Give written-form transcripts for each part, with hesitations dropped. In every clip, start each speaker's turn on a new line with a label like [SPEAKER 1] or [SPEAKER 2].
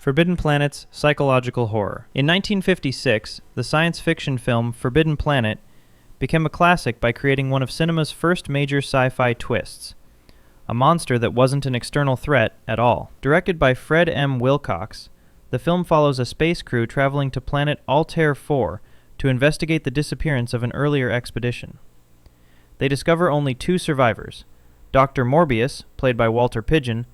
[SPEAKER 1] Forbidden Planet's psychological horror. In 1956, the science fiction film Forbidden Planet became a classic by creating one of cinema's first major sci-fi twists, a monster that wasn't an external threat at all. Directed by Fred M. Wilcox, the film follows a space crew traveling to planet Altair 4 to investigate the disappearance of an earlier expedition. They discover only two survivors, Dr. Morbius, played by Walter Pidgeon,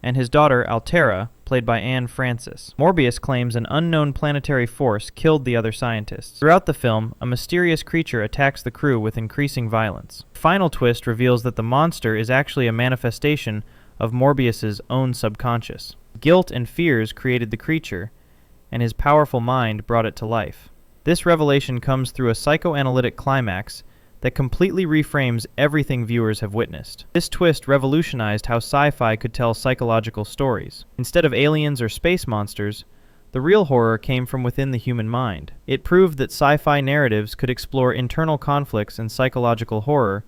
[SPEAKER 1] and his daughter Altera, played by Anne Francis. Morbius claims an unknown planetary force killed the other scientists. Throughout the film, a mysterious creature attacks the crew with increasing violence. The final twist reveals that the monster is actually a manifestation of Morbius's own subconscious. Guilt and fears created the creature, and his powerful mind brought it to life. This revelation comes through a psychoanalytic climax that completely reframes everything viewers have witnessed. This twist revolutionized how sci-fi could tell psychological stories. Instead of aliens or space monsters, the real horror came from within the human mind. It proved that sci-fi narratives could explore internal conflicts and psychological horror,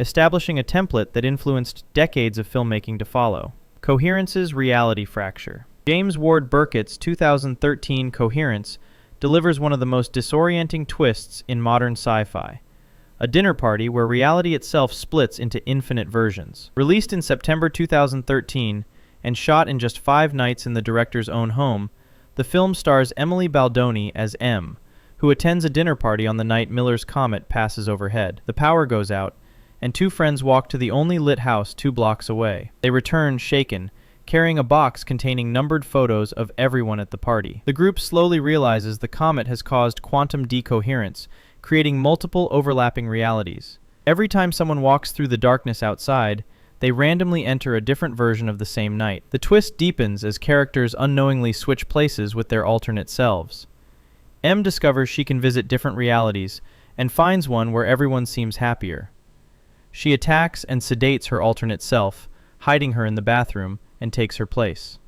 [SPEAKER 1] establishing a template that influenced decades of filmmaking to follow. Coherence's reality fracture. James Ward Burkett's 2013 Coherence delivers one of the most disorienting twists in modern sci-fi. A dinner party where reality itself splits into infinite versions. Released in September 2013 and shot in just 5 nights in the director's own home, the film stars Emily Baldoni as M, who attends a dinner party on the night Miller's comet passes overhead. The power goes out, and 2 friends walk to the only lit house 2 blocks away. They return shaken, carrying a box containing numbered photos of everyone at the party. The group slowly realizes the comet has caused quantum decoherence, creating multiple overlapping realities. Every time someone walks through the darkness outside, they randomly enter a different version of the same night. The twist deepens as characters unknowingly switch places with their alternate selves. M discovers she can visit different realities and finds one where everyone seems happier. She attacks and sedates her alternate self, hiding her in the bathroom, and takes her place.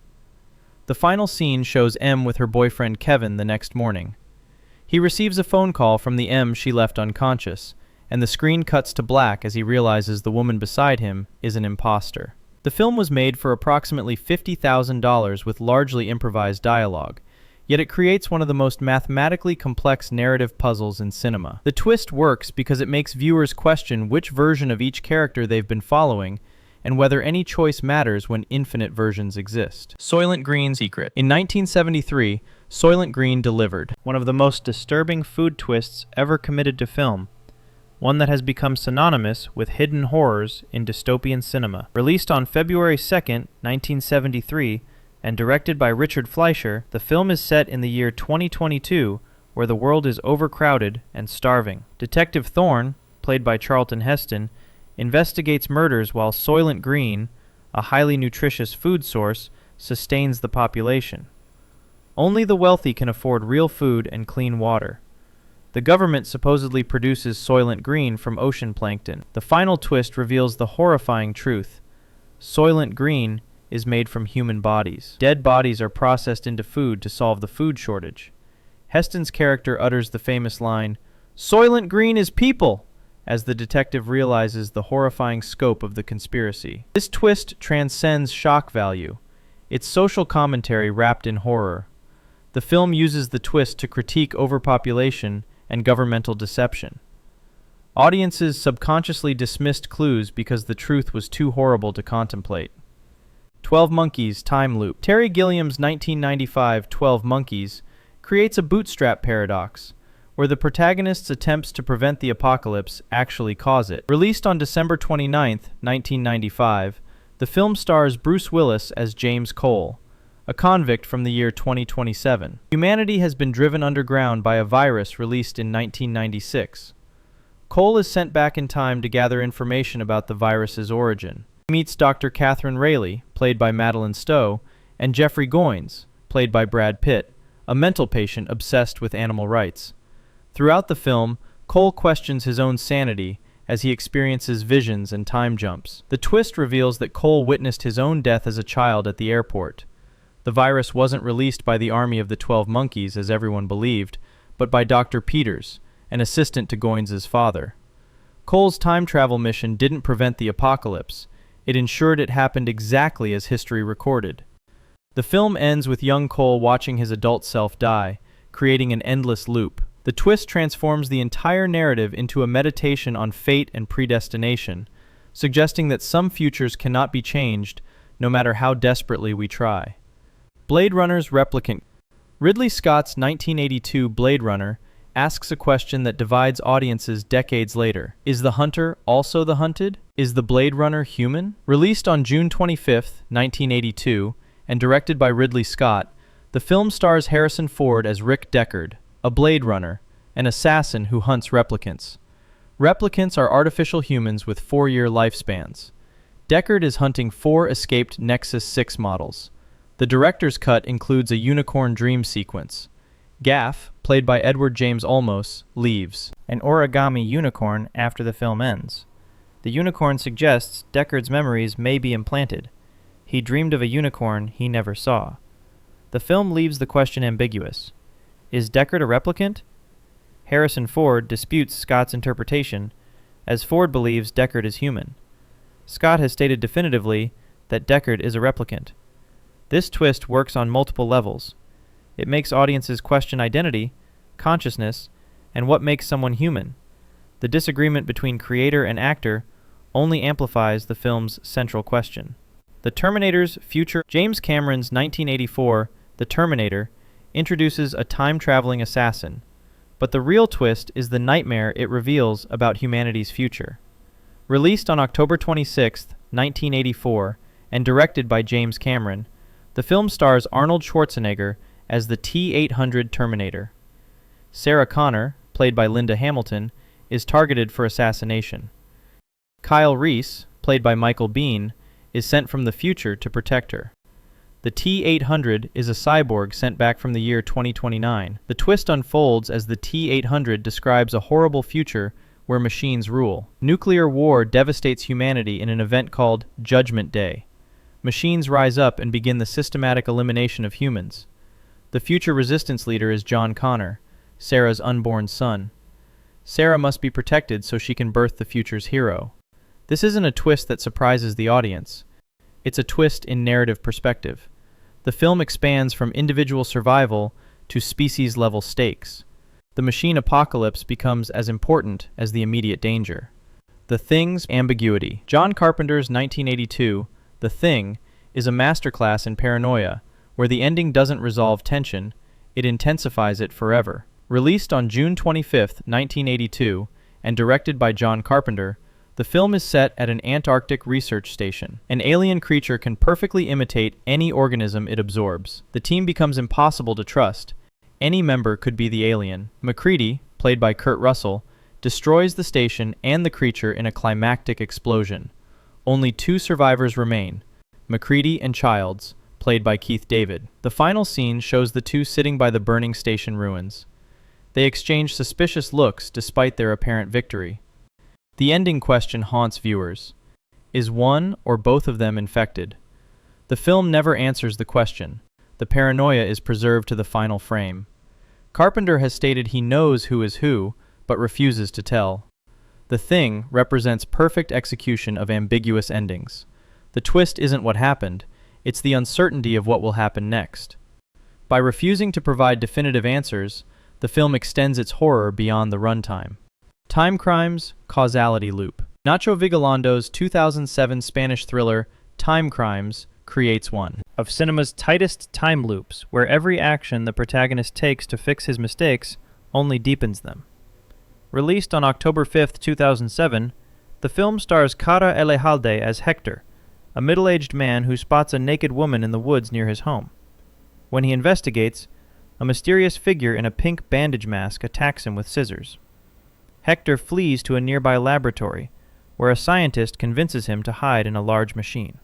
[SPEAKER 1] The final scene shows M with her boyfriend Kevin the next morning. He receives a phone call from the M she left unconscious, and the screen cuts to black as he realizes the woman beside him is an imposter. The film was made for approximately $50,000 with largely improvised dialogue, yet it creates one of the most mathematically complex narrative puzzles in cinema. The twist works because it makes viewers question which version of each character they've been following and whether any choice matters when infinite versions exist. Soylent Green secret. In 1973, Soylent Green delivered one of the most disturbing food twists ever committed to film, one that has become synonymous with hidden horrors in dystopian cinema. Released on February 2, 1973, and directed by Richard Fleischer, the film is set in the year 2022, where the world is overcrowded and starving. Detective Thorne, played by Charlton Heston, investigates murders while Soylent Green, a highly nutritious food source, sustains the population. Only the wealthy can afford real food and clean water. The government supposedly produces Soylent Green from ocean plankton. The final twist reveals the horrifying truth. Soylent Green is made from human bodies. Dead bodies are processed into food to solve the food shortage. Heston's character utters the famous line, "Soylent Green is people!" as the detective realizes the horrifying scope of the conspiracy. This twist transcends shock value. It's social commentary wrapped in horror. The film uses the twist to critique overpopulation and governmental deception. Audiences subconsciously dismissed clues because the truth was too horrible to contemplate. 12 Monkeys Time Loop. Terry Gilliam's 1995 12 Monkeys creates a bootstrap paradox, where the protagonist's attempts to prevent the apocalypse actually cause it. Released on December 29, 1995, the film stars Bruce Willis as James Cole, a convict from the year 2027. Humanity has been driven underground by a virus released in 1996. Cole is sent back in time to gather information about the virus's origin. He meets Dr. Catherine Rayleigh, played by Madeline Stowe, and Jeffrey Goins, played by Brad Pitt, a mental patient obsessed with animal rights. Throughout the film, Cole questions his own sanity as he experiences visions and time jumps. The twist reveals that Cole witnessed his own death as a child at the airport. The virus wasn't released by the army of the 12 Monkeys, as everyone believed, but by Dr. Peters, an assistant to Goins' father. Cole's time travel mission didn't prevent the apocalypse. It ensured it happened exactly as history recorded. The film ends with young Cole watching his adult self die, creating an endless loop. The twist transforms the entire narrative into a meditation on fate and predestination, suggesting that some futures cannot be changed, no matter how desperately we try. Blade Runner's replicant. Ridley Scott's 1982 Blade Runner asks a question that divides audiences decades later. Is the hunter also the hunted? Is the Blade Runner human? Released on June 25, 1982, and directed by Ridley Scott, the film stars Harrison Ford as Rick Deckard, a Blade Runner, an assassin who hunts replicants. Replicants are artificial humans with 4-year lifespans. Deckard is hunting 4 escaped Nexus 6 models. The director's cut includes a unicorn dream sequence. Gaff, played by Edward James Olmos, leaves an origami unicorn after the film ends. The unicorn suggests Deckard's memories may be implanted. He dreamed of a unicorn he never saw. The film leaves the question ambiguous. Is Deckard a replicant? Harrison Ford disputes Scott's interpretation, as Ford believes Deckard is human. Scott has stated definitively that Deckard is a replicant. This twist works on multiple levels. It makes audiences question identity, consciousness, and what makes someone human. The disagreement between creator and actor only amplifies the film's central question. The Terminator's future. James Cameron's 1984 The Terminator introduces a time-traveling assassin, but the real twist is the nightmare it reveals about humanity's future. Released on October 26, 1984, and directed by James Cameron, the film stars Arnold Schwarzenegger as the T-800 Terminator. Sarah Connor, played by Linda Hamilton, is targeted for assassination. Kyle Reese, played by Michael Biehn, is sent from the future to protect her. The T-800 is a cyborg sent back from the year 2029. The twist unfolds as the T-800 describes a horrible future where machines rule. Nuclear war devastates humanity in an event called Judgment Day. Machines rise up and begin the systematic elimination of humans. The future resistance leader is John Connor, Sarah's unborn son. Sarah must be protected so she can birth the future's hero. This isn't a twist that surprises the audience. It's a twist in narrative perspective. The film expands from individual survival to species-level stakes. The machine apocalypse becomes as important as the immediate danger. The Thing's ambiguity. John Carpenter's 1982 The Thing is a masterclass in paranoia, where the ending doesn't resolve tension, it intensifies it forever. Released on June 25, 1982, and directed by John Carpenter, the film is set at an Antarctic research station. An alien creature can perfectly imitate any organism it absorbs. The team becomes impossible to trust. Any member could be the alien. MacReady, played by Kurt Russell, destroys the station and the creature in a climactic explosion. Only 2 survivors remain, MacReady and Childs, played by Keith David. The final scene shows the 2 sitting by the burning station ruins. They exchange suspicious looks despite their apparent victory. The ending question haunts viewers. Is one or both of them infected? The film never answers the question. The paranoia is preserved to the final frame. Carpenter has stated he knows who is who, but refuses to tell. The Thing represents perfect execution of ambiguous endings. The twist isn't what happened, it's the uncertainty of what will happen next. By refusing to provide definitive answers, the film extends its horror beyond the runtime. Time Crimes, Causality Loop. Nacho Vigalando's 2007 Spanish thriller, Time Crimes, creates one of cinema's tightest time loops, where every action the protagonist takes to fix his mistakes only deepens them. Released on October 5, 2007, the film stars Cara Elejalde as Hector, a middle-aged man who spots a naked woman in the woods near his home. When he investigates, a mysterious figure in a pink bandage mask attacks him with scissors. Hector flees to a nearby laboratory, where a scientist convinces him to hide in a large machine.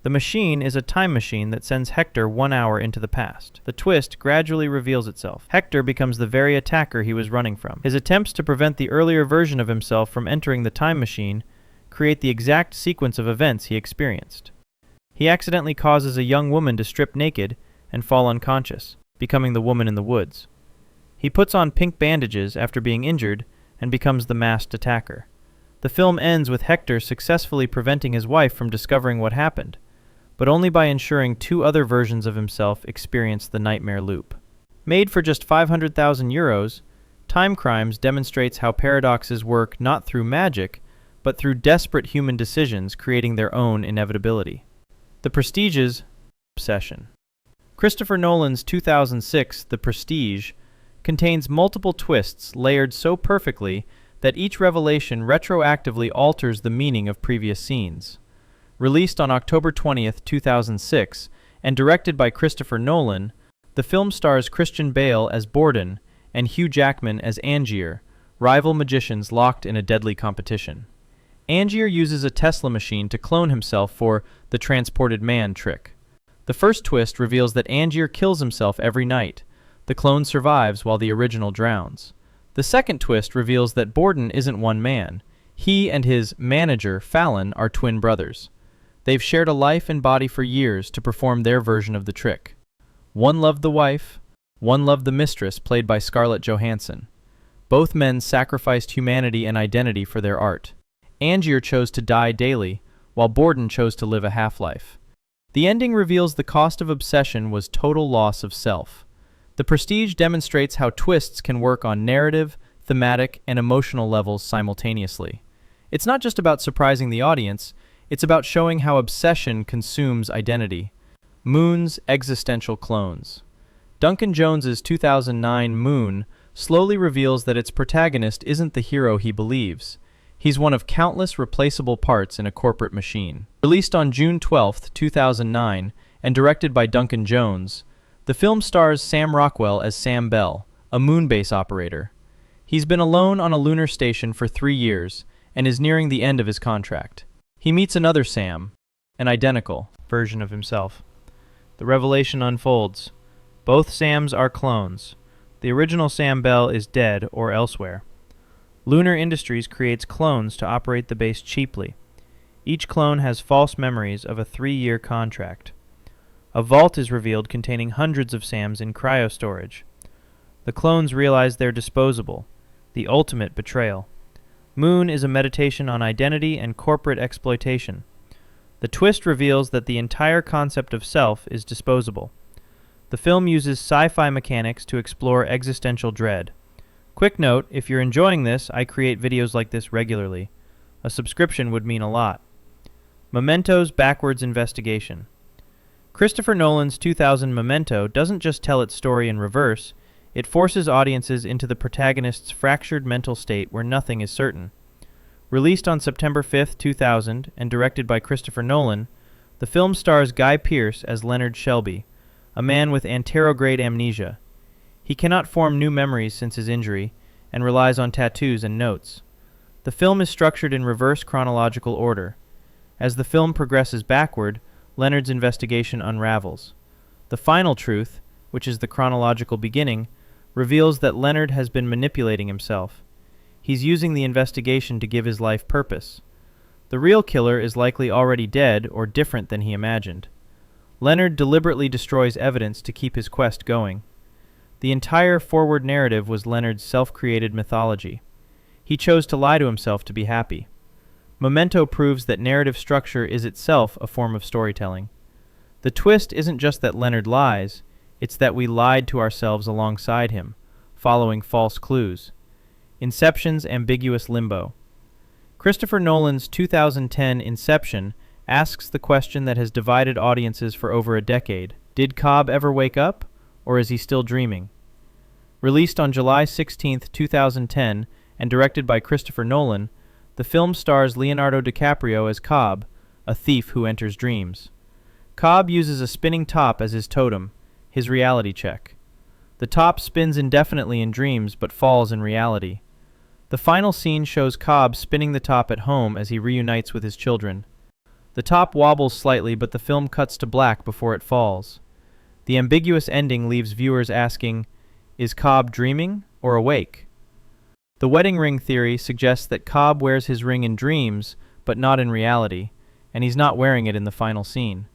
[SPEAKER 1] The machine is a time machine that sends Hector 1 hour into the past. The twist gradually reveals itself. Hector becomes the very attacker he was running from. His attempts to prevent the earlier version of himself from entering the time machine create the exact sequence of events he experienced. He accidentally causes a young woman to strip naked and fall unconscious, becoming the woman in the woods. He puts on pink bandages after being injured and becomes the masked attacker. The film ends with Hector successfully preventing his wife from discovering what happened, but only by ensuring two other versions of himself experience the nightmare loop. Made for just €500,000, Time Crimes demonstrates how paradoxes work not through magic, but through desperate human decisions creating their own inevitability. The Prestige's obsession. Christopher Nolan's 2006 The Prestige contains multiple twists layered so perfectly that each revelation retroactively alters the meaning of previous scenes. Released on October 20th, 2006, and directed by Christopher Nolan, the film stars Christian Bale as Borden and Hugh Jackman as Angier, rival magicians locked in a deadly competition. Angier uses a Tesla machine to clone himself for the transported man trick. The first twist reveals that Angier kills himself every night. The clone survives while the original drowns. The second twist reveals that Borden isn't one man. He and his manager, Fallon, are twin brothers. They've shared a life and body for years to perform their version of the trick. One loved the wife, one loved the mistress, played by Scarlett Johansson. Both men sacrificed humanity and identity for their art. Angier chose to die daily, while Borden chose to live a half-life. The ending reveals the cost of obsession was total loss of self. The Prestige demonstrates how twists can work on narrative, thematic, and emotional levels simultaneously. It's not just about surprising the audience, it's about showing how obsession consumes identity. Moon's existential clones. Duncan Jones's 2009 Moon slowly reveals that its protagonist isn't the hero he believes. He's one of countless replaceable parts in a corporate machine. Released on June 12, 2009, and directed by Duncan Jones, the film stars Sam Rockwell as Sam Bell, a moonbase operator. He's been alone on a lunar station for 3 years and is nearing the end of his contract. He meets another Sam, an identical version of himself. The revelation unfolds. Both Sams are clones. The original Sam Bell is dead or elsewhere. Lunar Industries creates clones to operate the base cheaply. Each clone has false memories of a 3-year contract. A vault is revealed containing hundreds of Sams in cryo-storage. The clones realize they're disposable, the ultimate betrayal. Moon is a meditation on identity and corporate exploitation. The twist reveals that the entire concept of self is disposable. The film uses sci-fi mechanics to explore existential dread. Quick note, if you're enjoying this, I create videos like this regularly. A subscription would mean a lot. Memento's backwards investigation. Christopher Nolan's 2000 Memento doesn't just tell its story in reverse, it forces audiences into the protagonist's fractured mental state where nothing is certain. Released on September 5, 2000, and directed by Christopher Nolan, the film stars Guy Pearce as Leonard Shelby, a man with anterograde amnesia. He cannot form new memories since his injury, and relies on tattoos and notes. The film is structured in reverse chronological order. As the film progresses backward, Leonard's investigation unravels. The final truth, which is the chronological beginning, reveals that Leonard has been manipulating himself. He's using the investigation to give his life purpose. The real killer is likely already dead or different than he imagined. Leonard deliberately destroys evidence to keep his quest going. The entire forward narrative was Leonard's self-created mythology. He chose to lie to himself to be happy. Memento proves that narrative structure is itself a form of storytelling. The twist isn't just that Leonard lies, it's that we lied to ourselves alongside him, following false clues. Inception's ambiguous limbo. Christopher Nolan's 2010 Inception asks the question that has divided audiences for over a decade. Did Cobb ever wake up? Or is he still dreaming? Released on July 16, 2010, and directed by Christopher Nolan, the film stars Leonardo DiCaprio as Cobb, a thief who enters dreams. Cobb uses a spinning top as his totem, his reality check. The top spins indefinitely in dreams but falls in reality. The final scene shows Cobb spinning the top at home as he reunites with his children. The top wobbles slightly, but the film cuts to black before it falls. The ambiguous ending leaves viewers asking, is Cobb dreaming or awake? The wedding ring theory suggests that Cobb wears his ring in dreams, but not in reality, and he's not wearing it in the final scene.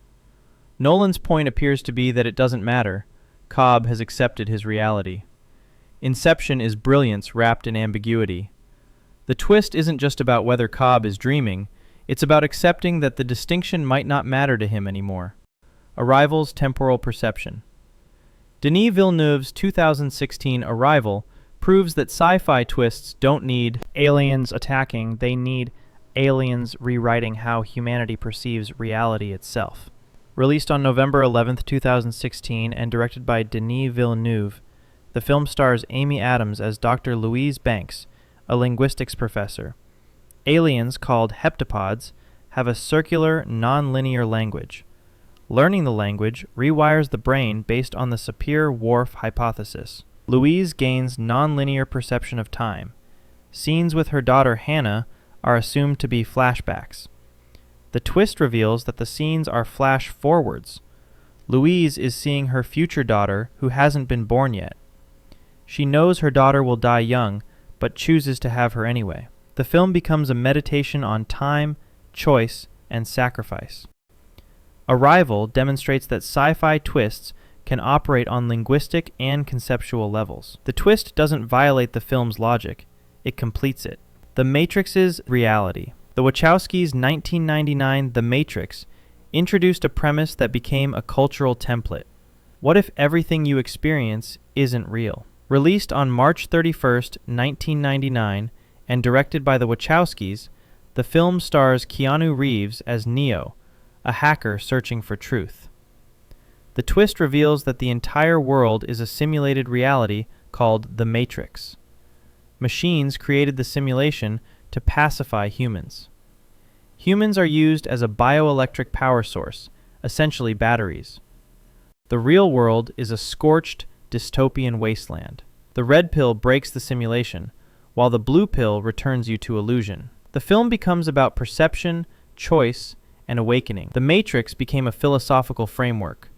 [SPEAKER 1] Nolan's point appears to be that it doesn't matter. Cobb has accepted his reality. Inception is brilliance wrapped in ambiguity. The twist isn't just about whether Cobb is dreaming, It's about accepting that the distinction might not matter to him anymore. Arrival's temporal perception. Denis Villeneuve's 2016 Arrival proves that sci-fi twists don't need aliens attacking, they need aliens rewriting how humanity perceives reality itself. Released on November 11, 2016, and directed by Denis Villeneuve, the film stars Amy Adams as Dr. Louise Banks, a linguistics professor. Aliens, called heptapods, have a circular, non-linear language. Learning the language rewires the brain based on the Sapir-Whorf hypothesis. Louise gains non-linear perception of time. Scenes with her daughter Hannah are assumed to be flashbacks. The twist reveals that the scenes are flash forwards. Louise is seeing her future daughter who hasn't been born yet. She knows her daughter will die young, but chooses to have her anyway. The film becomes a meditation on time, choice, and sacrifice. Arrival demonstrates that sci-fi twists can operate on linguistic and conceptual levels. The twist doesn't violate the film's logic, it completes it. The Matrix's reality. The Wachowskis' 1999 The Matrix introduced a premise that became a cultural template. What if everything you experience isn't real? Released on March 31st, 1999, and directed by the Wachowskis, the film stars Keanu Reeves as Neo, a hacker searching for truth. The twist reveals that the entire world is a simulated reality called the Matrix. Machines created the simulation to pacify humans. Humans are used as a bioelectric power source, essentially batteries. The real world is a scorched, dystopian wasteland. The red pill breaks the simulation, while the blue pill returns you to illusion. The film becomes about perception, choice, and awakening. The Matrix became a philosophical framework.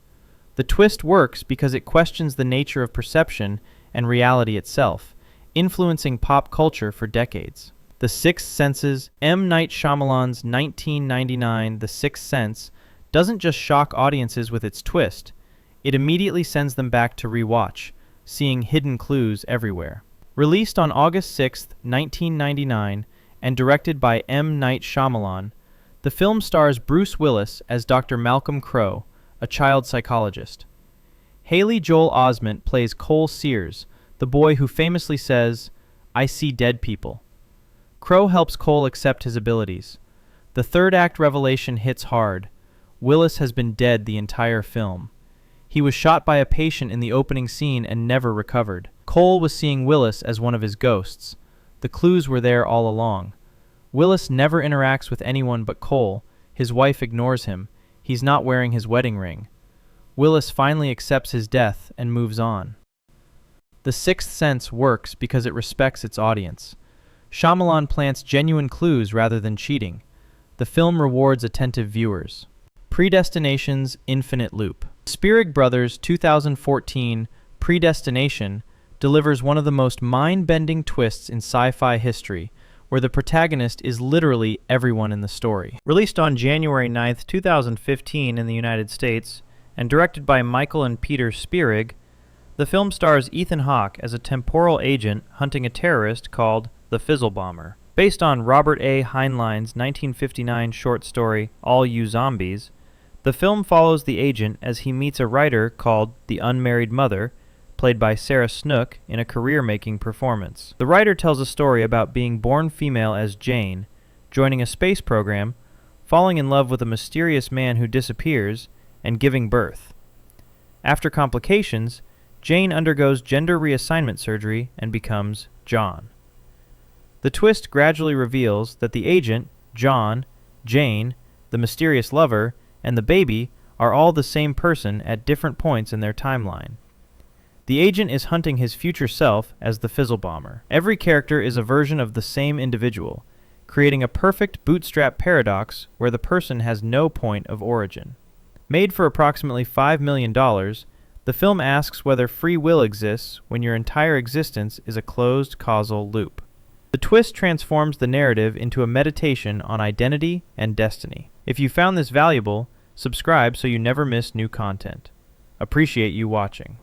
[SPEAKER 1] The twist works because it questions the nature of perception and reality itself, influencing pop culture for decades. The Sixth Senses. M. Night Shyamalan's 1999 The Sixth Sense doesn't just shock audiences with its twist, it immediately sends them back to rewatch, seeing hidden clues everywhere. Released on August 6, 1999, and directed by M. Night Shyamalan, the film stars Bruce Willis as Dr. Malcolm Crowe, a child psychologist. Haley Joel Osment plays Cole Sears, the boy who famously says, "I see dead people." Crowe helps Cole accept his abilities. The third act revelation hits hard. Willis has been dead the entire film. He was shot by a patient in the opening scene and never recovered. Cole was seeing Willis as one of his ghosts. The clues were there all along. Willis never interacts with anyone but Cole. His wife ignores him. He's not wearing his wedding ring. Willis finally accepts his death and moves on. The Sixth Sense works because it respects its audience. Shyamalan plants genuine clues rather than cheating. The film rewards attentive viewers. Predestination's Infinite Loop. Spierig Brothers' 2014 Predestination delivers one of the most mind-bending twists in sci-fi history, where the protagonist is literally everyone in the story. Released on January 9, 2015 in the United States, and directed by Michael and Peter Spierig, the film stars Ethan Hawke as a temporal agent hunting a terrorist called the Fizzle Bomber. Based on Robert A. Heinlein's 1959 short story All You Zombies, the film follows the agent as he meets a writer called the Unmarried Mother, played by Sarah Snook in a career-making performance. The writer tells a story about being born female as Jane, joining a space program, falling in love with a mysterious man who disappears, and giving birth. After complications, Jane undergoes gender reassignment surgery and becomes John. The twist gradually reveals that the agent, John, Jane, the mysterious lover, and the baby are all the same person at different points in their timeline. The agent is hunting his future self as the Fizzle Bomber. Every character is a version of the same individual, creating a perfect bootstrap paradox where the person has no point of origin. Made for approximately $5 million, the film asks whether free will exists when your entire existence is a closed causal loop. The twist transforms the narrative into a meditation on identity and destiny. If you found this valuable, subscribe so you never miss new content. Appreciate you watching.